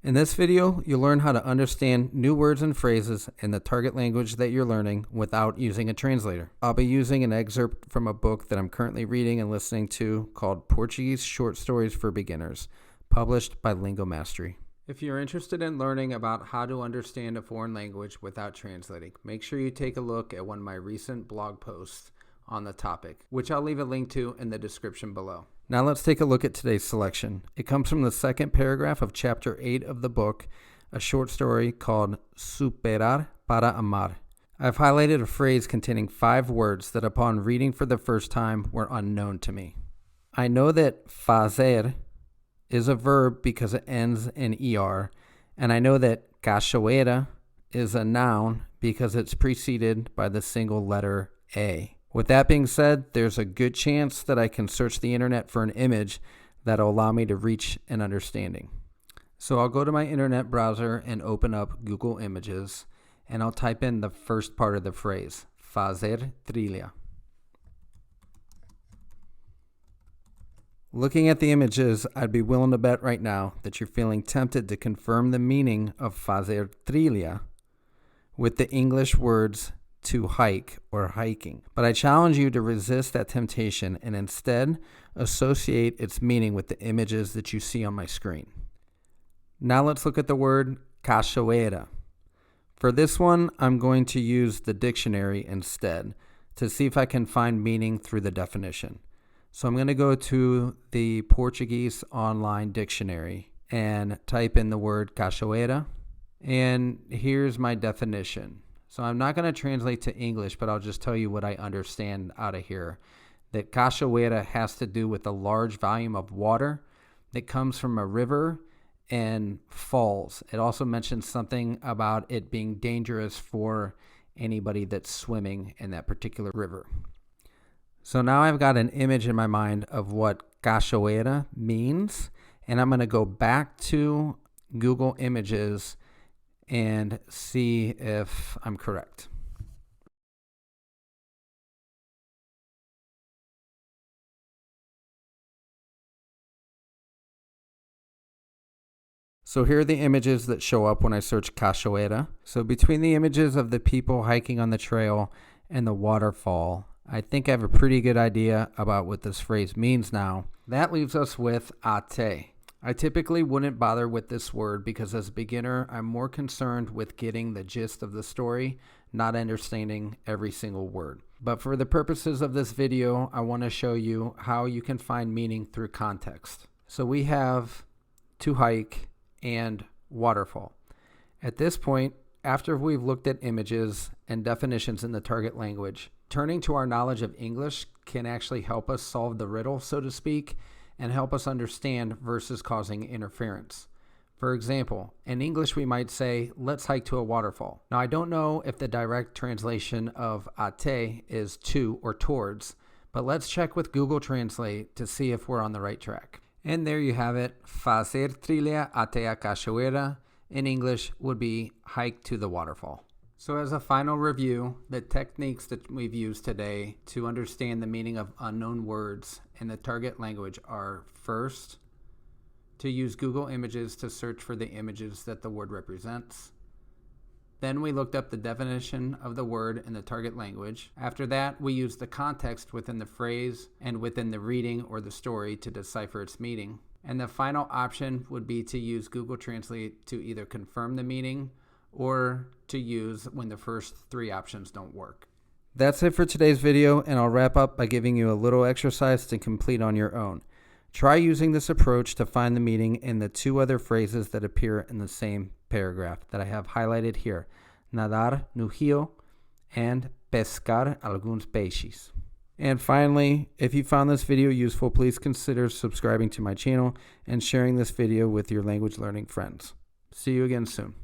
In this video, you'll learn how to understand new words and phrases in the target language that you're learning without using a translator. I'll be using an excerpt from a book that I'm currently reading and listening to called Portuguese Short Stories for Beginners, published by Lingo Mastery. If you're interested in learning about how to understand a foreign language without translating, make sure you take a look at one of my recent blog posts on the topic, which I'll leave a link to in the description below. Now let's take a look at today's selection. It comes from the second paragraph of chapter 8 of the book, a short story called Superar para Amar. I've highlighted a phrase containing 5 words that upon reading for the first time were unknown to me. I know that fazer is a verb because it ends in er, and I know that cachoeira is a noun because it's preceded by the single letter A. With that being said, there's a good chance that I can search the internet for an image that'll allow me to reach an understanding. So I'll go to my internet browser and open up Google Images, and I'll type in the first part of the phrase, fazer trilha. Looking at the images, I'd be willing to bet right now that you're feeling tempted to confirm the meaning of fazer trilha with the English words to hike or hiking. But I challenge you to resist that temptation and instead associate its meaning with the images that you see on my screen. Now let's look at the word cachoeira. For this one, I'm going to use the dictionary instead to see if I can find meaning through the definition. So I'm going to go to the Portuguese online dictionary and type in the word cachoeira. And here's my definition. So I'm not going to translate to English, but I'll just tell you what I understand out of here. That cachoeira has to do with a large volume of water that comes from a river and falls. It also mentions something about it being dangerous for anybody that's swimming in that particular river. So now I've got an image in my mind of what cachoeira means, and I'm going to go back to Google Images and see if I'm correct. So here are the images that show up when I search cachoeira. So between the images of the people hiking on the trail and the waterfall, I think I have a pretty good idea about what this phrase means now. That leaves us with ate. I typically wouldn't bother with this word because as a beginner, I'm more concerned with getting the gist of the story, not understanding every single word. But for the purposes of this video, I want to show you how you can find meaning through context. So we have to hike and waterfall. At this point, after we've looked at images and definitions in the target language, turning to our knowledge of English can actually help us solve the riddle, so to speak, and help us understand versus causing interference. For example, in English we might say, let's hike to a waterfall. Now I don't know if the direct translation of ate is to or towards, but let's check with Google Translate to see if we're on the right track. And there you have it, fazer trilha até a cachoeira in English would be hike to the waterfall. So as a final review, the techniques that we've used today to understand the meaning of unknown words in the target language are: first, to use Google Images to search for the images that the word represents. Then we looked up the definition of the word in the target language. After that, we used the context within the phrase and within the reading or the story to decipher its meaning. And the final option would be to use Google Translate to either confirm the meaning or to use when the first 3 options don't work. That's it for today's video, and I'll wrap up by giving you a little exercise to complete on your own. Try using this approach to find the meaning in the 2 other phrases that appear in the same paragraph that I have highlighted here: nadar no rio and pescar alguns peixes. And finally, if you found this video useful, please consider subscribing to my channel and sharing this video with your language learning friends. See you again soon.